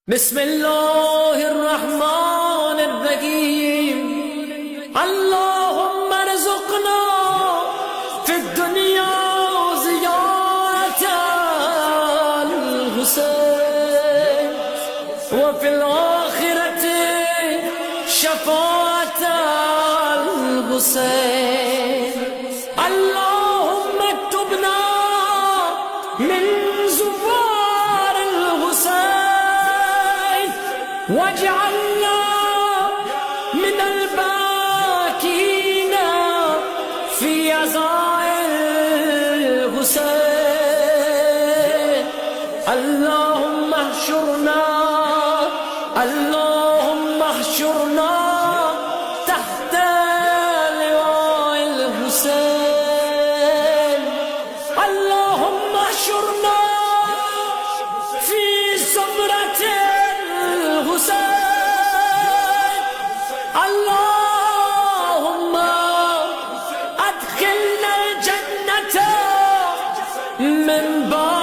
بسم الله الرحمن الرحيم. اللهم ارزقنا في الدنيا زيارة الحسين وفي الآخرة شفاعة الحسين. اللهم اكتبنا من زوار الحسين واجعلنا من الباكين في عزاء الحسين. اللهم احشرنا تحت لواء الحسين. اللهم احشرنا في زمرة الحسين. اللهم ادخلنا الجنة من بعد